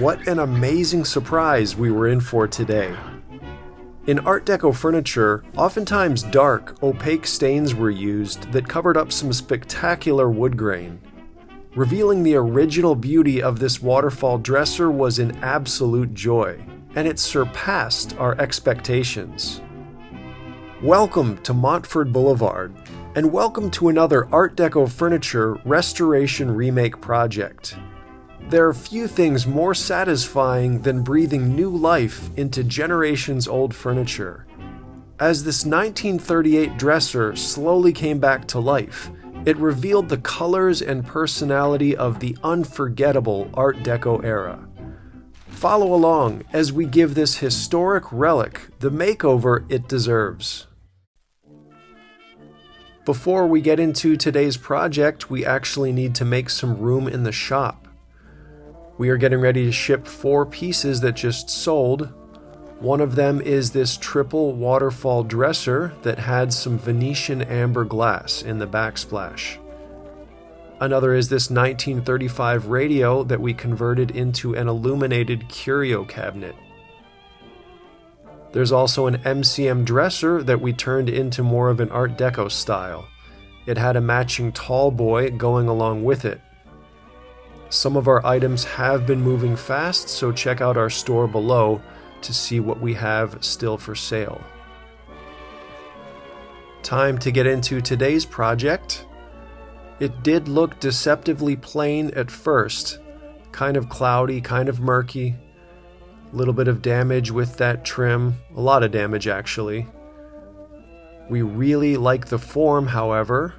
What an amazing surprise we were in for today. In Art Deco furniture, oftentimes dark, opaque stains were used that covered up some spectacular wood grain. Revealing the original beauty of this waterfall dresser was an absolute joy, and it surpassed our expectations. Welcome to Montford Boulevard, and welcome to another Art Deco furniture restoration remake project. There are few things more satisfying than breathing new life into generations-old furniture. As this 1938 dresser slowly came back to life, it revealed the colors and personality of the unforgettable Art Deco era. Follow along as we give this historic relic the makeover it deserves. Before we get into today's project, we actually need to make some room in the shop. We are getting ready to ship 4 pieces that just sold. One of them is this triple waterfall dresser that had some Venetian amber glass in the backsplash. Another is this 1935 radio that we converted into an illuminated curio cabinet. There's also an MCM dresser that we turned into more of an Art Deco style. It had a matching tall boy going along with it. Some of our items have been moving fast, so check out our store below to see what we have still for sale. Time to get into today's project. It did look deceptively plain at first, kind of cloudy, kind of murky. A little bit of damage with that trim, a lot of damage actually. We really like the form, however.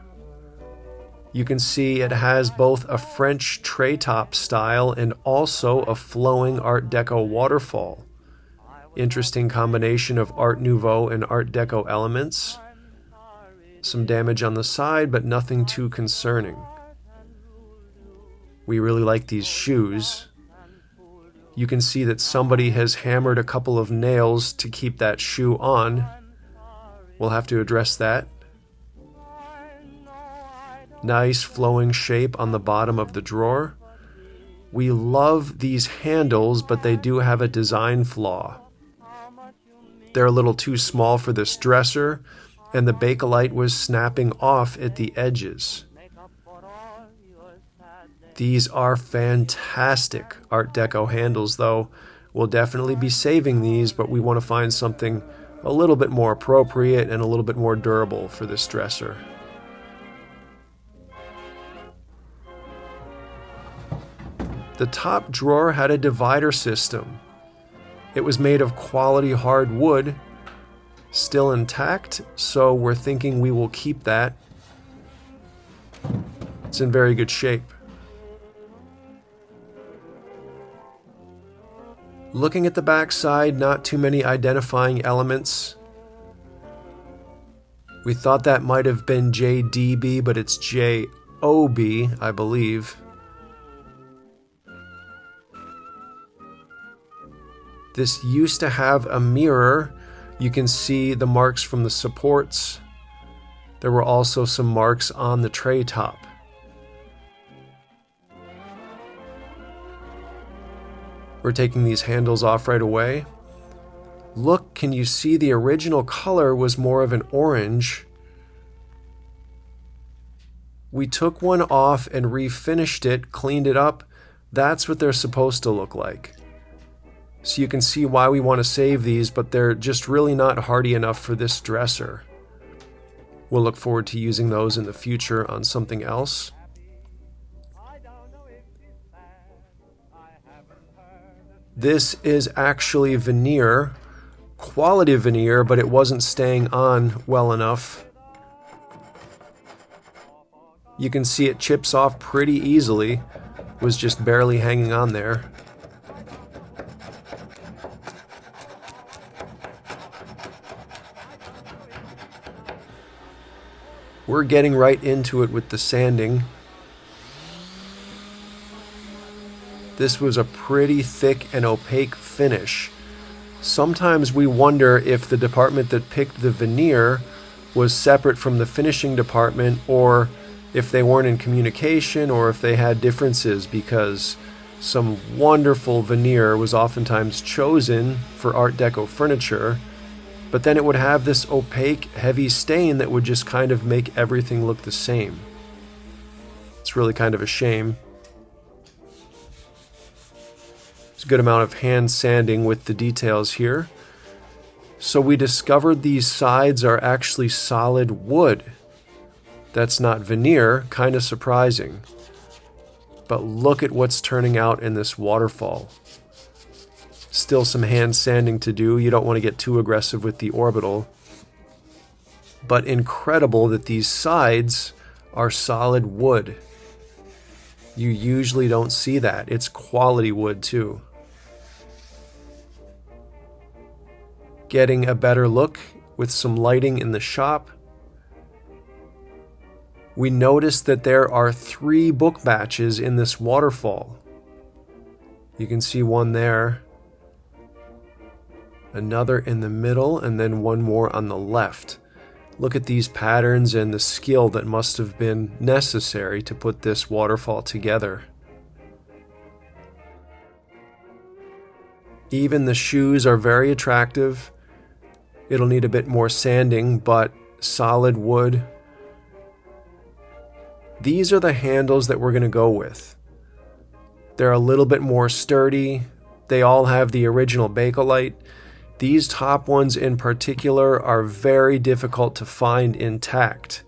You can see it has both a French tray top style and also a flowing Art Deco waterfall. Interesting combination of Art Nouveau and Art Deco elements. Some damage on the side, but nothing too concerning. We really like these shoes. You can see that somebody has hammered a couple of nails to keep that shoe on. We'll have to address that. Nice flowing shape on the bottom of the drawer. We love these handles, but they do have a design flaw. They're a little too small for this dresser, and the Bakelite was snapping off at the edges. These are fantastic Art Deco handles, though. We'll definitely be saving these, but we want to find something a little bit more appropriate and a little bit more durable for this dresser. The top drawer had a divider system. It was made of quality hard wood, still intact, so we're thinking we will keep that. It's in very good shape. Looking at the back side, not too many identifying elements. We thought that might have been JDB, but it's JOB, I believe. This used to have a mirror. You can see the marks from the supports. There were also some marks on the tray top. We're taking these handles off right away. Look, can you see the original color was more of an orange? We took one off and refinished it, cleaned it up. That's what they're supposed to look like. So you can see why we want to save these, but they're just really not hardy enough for this dresser. We'll look forward to using those in the future on something else. This is actually veneer, quality veneer, but it wasn't staying on well enough. You can see it chips off pretty easily, was just barely hanging on there. We're getting right into it with the sanding. This was a pretty thick and opaque finish. Sometimes we wonder if the department that picked the veneer was separate from the finishing department, or if they weren't in communication, or if they had differences, because Some wonderful veneer was oftentimes chosen for Art Deco furniture, but then it would have this opaque, heavy stain that would just kind of make everything look the same. It's really kind of a shame. There's a good amount of hand sanding with the details here. So we discovered these sides are actually solid wood. That's not veneer, kind of surprising. But look at what's turning out in this waterfall. Still some hand sanding to do. You don't want to get too aggressive with the orbital. But incredible that these sides are solid wood. You usually don't see that. It's quality wood too. Getting a better look with some lighting in the shop. We noticed that there are 3 book batches in this waterfall. You can see one there, another in the middle, and then one more on the left. Look at these patterns and the skill that must have been necessary to put this waterfall together. Even the shoes are very attractive. It'll need a bit more sanding, but solid wood. These are the handles that we're going to go with. They're a little bit more sturdy. They all have the original Bakelite. These top ones in particular are very difficult to find intact.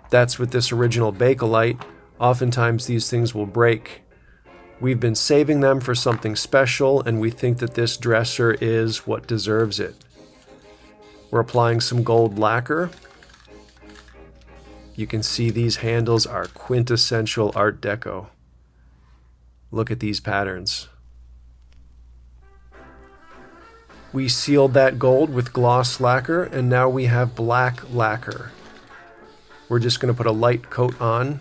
That's with this original Bakelite. Oftentimes these things will break. We've been saving them for something special, and we think that this dresser is what deserves it. We're applying some gold lacquer. You can see these handles are quintessential Art Deco. Look at these patterns. We sealed that gold with gloss lacquer, and now we have black lacquer. We're just going to put a light coat on,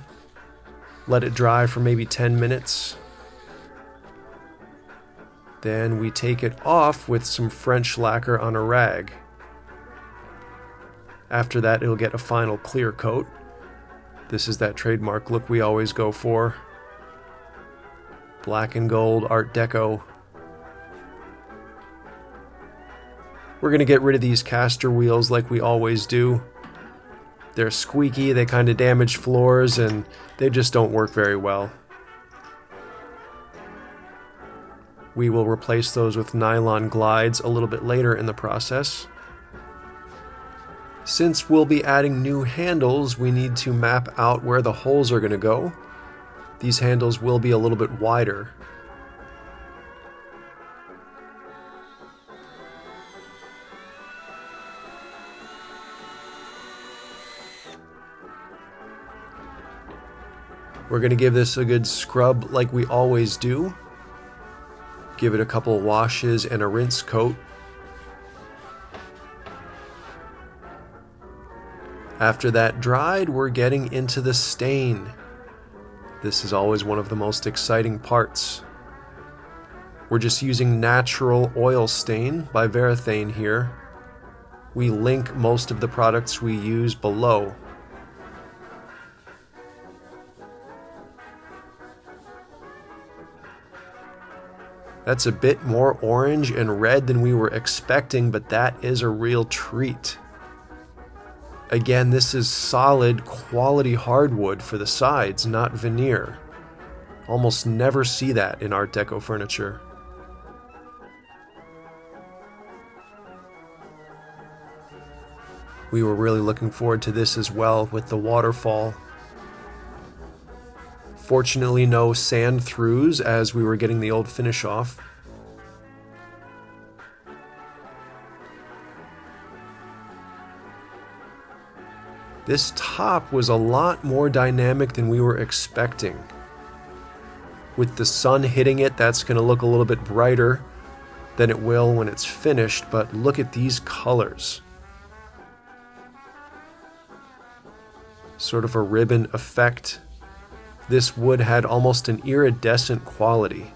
let it dry for maybe 10 minutes. Then we take it off with some French lacquer on a rag. After that, it'll get a final clear coat. This is that trademark look we always go for. Black and gold Art Deco. We're going to get rid of these caster wheels like we always do. They're squeaky, they kind of damage floors, and they just don't work very well. We will replace those with nylon glides a little bit later in the process. Since we'll be adding new handles, we need to map out where the holes are going to go. These handles will be a little bit wider. We're going to give this a good scrub like we always do. Give it a couple washes and a rinse coat. After that dried, we're getting into the stain. This is always one of the most exciting parts. We're just using natural oil stain by Venetian here. We link most of the products we use below. That's a bit more orange and red than we were expecting, but that is a real treat. Again, this is solid, quality hardwood for the sides, not veneer. Almost never see that in Art Deco furniture. We were really looking forward to this as well with the waterfall. Fortunately, no sand throughs as we were getting the old finish off. This top was a lot more dynamic than we were expecting. With the sun hitting it, that's going to look a little bit brighter than it will when it's finished, but look at these colors. Sort of a ribbon effect. This wood had almost an iridescent quality.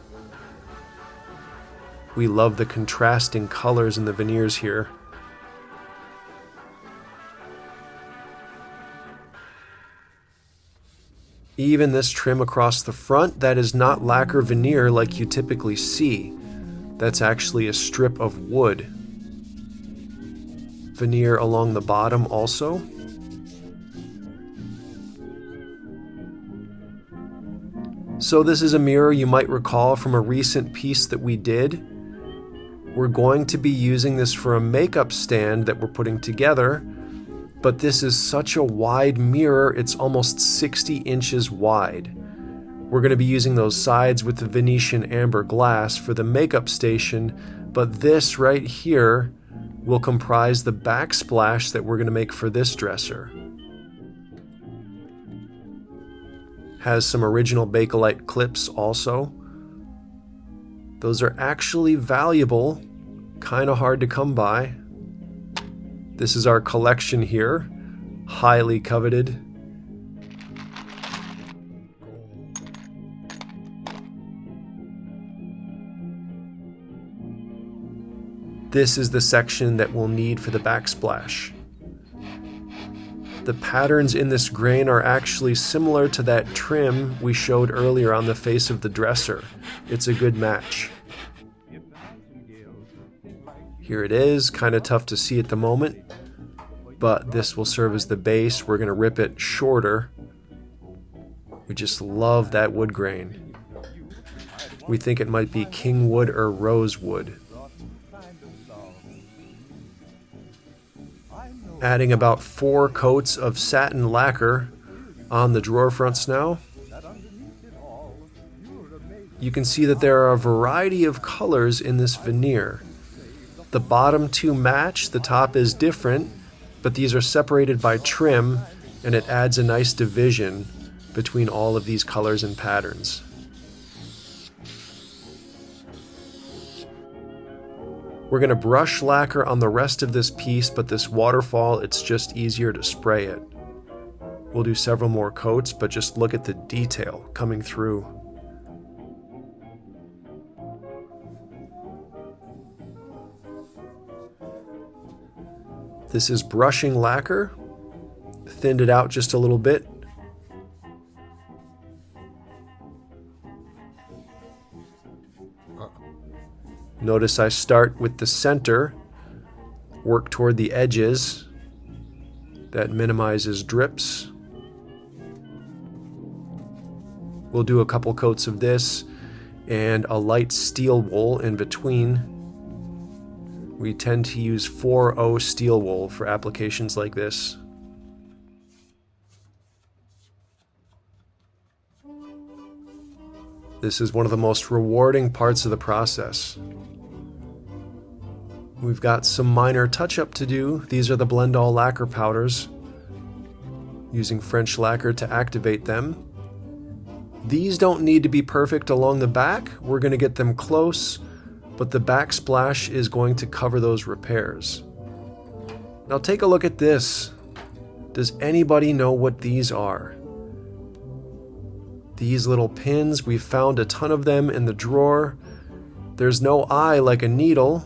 We love the contrasting colors in the veneers here. Even this trim across the front, that is not lacquer veneer like you typically see. That's actually a strip of wood. Veneer along the bottom also. So this is a mirror you might recall from a recent piece that we did. We're going to be using this for a makeup stand that we're putting together, but this is such a wide mirror, it's almost 60 inches wide. We're going to be using those sides with the Venetian amber glass for the makeup station, but this right here will comprise the backsplash that we're going to make for this dresser. Has some original Bakelite clips also. Those are actually valuable, kind of hard to come by. This is our collection here, highly coveted. This is the section that we'll need for the backsplash. The patterns in this grain are actually similar to that trim we showed earlier on the face of the dresser. It's a good match. Here it is, kind of tough to see at the moment, but this will serve as the base. We're going to rip it shorter. We just love that wood grain. We think it might be kingwood or rosewood. Adding about 4 coats of satin lacquer on the drawer fronts now. You can see that there are a variety of colors in this veneer. The bottom 2 match, the top is different, but these are separated by trim, and it adds a nice division between all of these colors and patterns. We're going to brush lacquer on the rest of this piece, but this waterfall, it's just easier to spray it. We'll do several more coats, but just look at the detail coming through. This is brushing lacquer, thinned it out just a little bit. Notice I start with the center, work toward the edges. That minimizes drips. We'll do a couple coats of this and a light steel wool in between. We tend to use 4O steel wool for applications like this. This is one of the most rewarding parts of the process. We've got some minor touch-up to do. These are the Blendal lacquer powders, using French lacquer to activate them. These don't need to be perfect along the back. We're going to get them close, but the backsplash is going to cover those repairs. Now take a look at this. Does anybody know what these are? These little pins, we've found a ton of them in the drawer. There's no eye like a needle.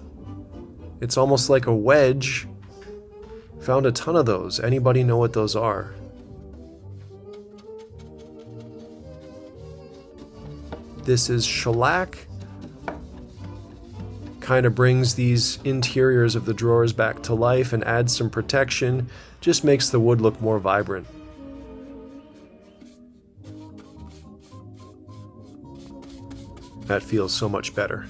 It's almost like a wedge. Found a ton of those. Anybody know what those are? This is shellac. Kind of brings these interiors of the drawers back to life and adds some protection. Just makes the wood look more vibrant. That feels so much better.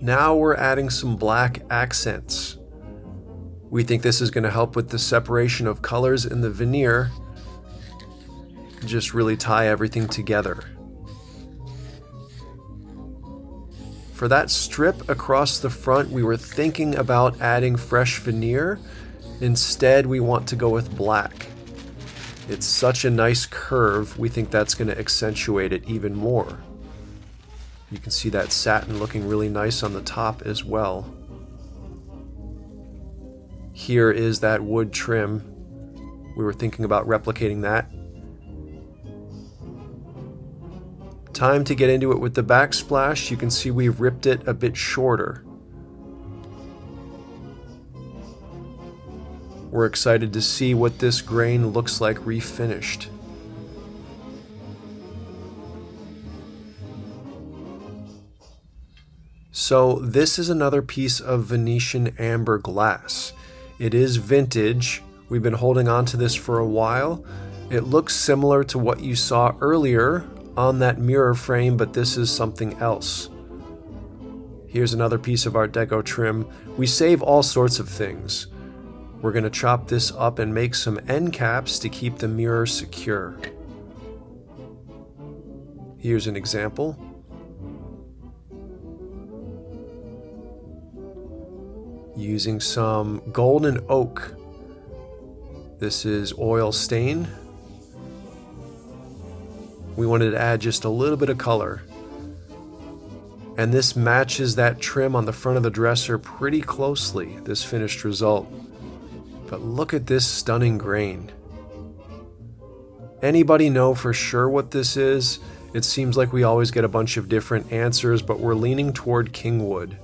Now we're adding some black accents. We think this is going to help with the separation of colors in the veneer. Just really tie everything together. For that strip across the front, we were thinking about adding fresh veneer. Instead, we want to go with black. It's such a nice curve, we think that's going to accentuate it even more. You can see that satin looking really nice on the top as well. Here is that wood trim. We were thinking about replicating that. Time to get into it with the backsplash. You can see we've ripped it a bit shorter. We're excited to see what this grain looks like refinished. So this is another piece of Venetian amber glass. It is vintage. We've been holding on to this for a while. It looks similar to what you saw earlier on that mirror frame, but this is something else. Here's another piece of Art Deco trim. We save all sorts of things. We're going to chop this up and make some end caps to keep the mirror secure. Here's an example. Using some golden oak. This is oil stain. We wanted to add just a little bit of color. And this matches that trim on the front of the dresser pretty closely, this finished result. But look at this stunning grain. Anybody know for sure what this is? It seems like we always get a bunch of different answers, but we're leaning toward Kingwood.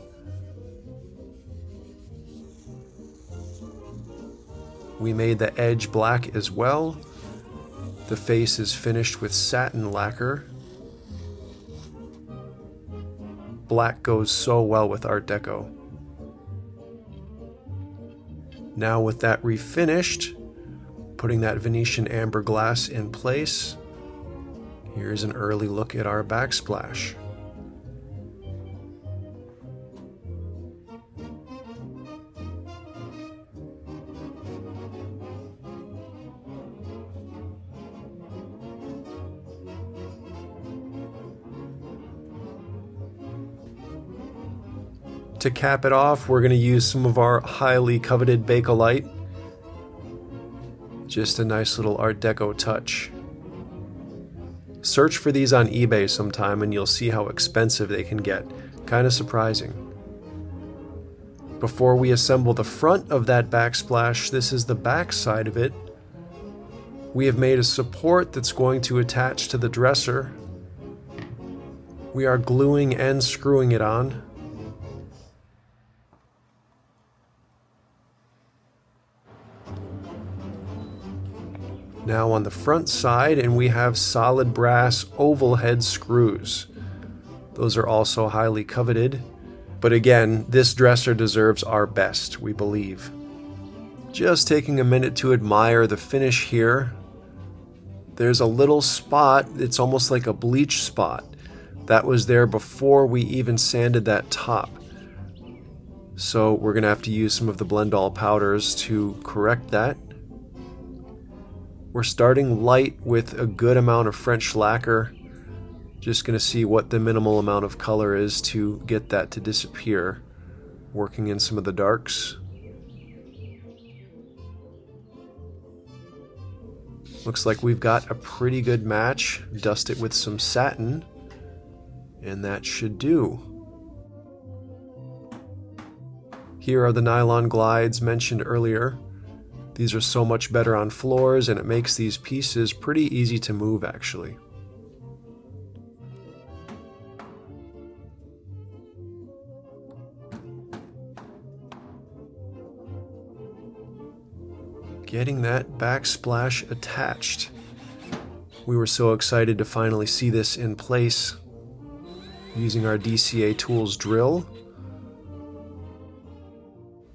We made the edge black as well. The face is finished with satin lacquer. Black goes so well with Art Deco. Now with that refinished, putting that Venetian amber glass in place, here's an early look at our backsplash. To cap it off, we're going to use some of our highly coveted Bakelite. Just a nice little Art Deco touch. Search for these on eBay sometime and you'll see how expensive they can get. Kind of surprising. Before we assemble the front of that backsplash, this is the back side of it. We have made a support that's going to attach to the dresser. We are gluing and screwing it on. Now on the front side, and we have solid brass oval head screws. Those are also highly coveted. But again, this dresser deserves our best, we believe. Just taking a minute to admire the finish here. There's a little spot, it's almost like a bleach spot. That was there before we even sanded that top. So we're going to have to use some of the Blendal powders to correct that. We're starting light with a good amount of French lacquer. Just going to see what the minimal amount of color is to get that to disappear. Working in some of the darks. Looks like we've got a pretty good match. Dust it with some satin, and that should do. Here are the nylon glides mentioned earlier. These are so much better on floors, and it makes these pieces pretty easy to move, actually. Getting that backsplash attached. We were so excited to finally see this in place. Using our DCA Tools drill.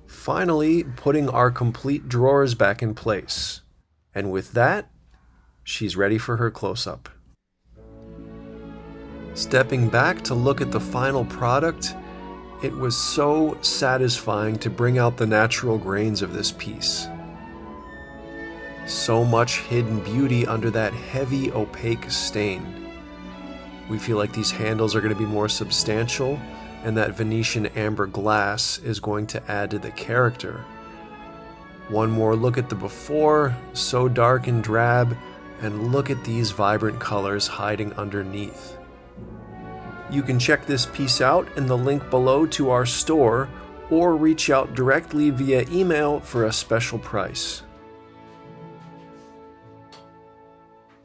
Finally, putting our complete drawers back in place. And with that, she's ready for her close-up. Stepping back to look at the final product, it was so satisfying to bring out the natural grains of this piece. So much hidden beauty under that heavy opaque stain. We feel like these handles are going to be more substantial, and that Venetian amber glass is going to add to the character. One more look at the before, so dark and drab, and look at these vibrant colors hiding underneath. You can check this piece out in the link below to our store, or reach out directly via email for a special price.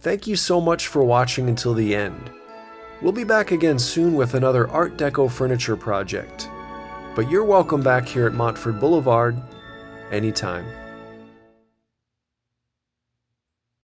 Thank you so much for watching until the end. We'll be back again soon with another Art Deco furniture project. But you're welcome back here at Montford Boulevard anytime.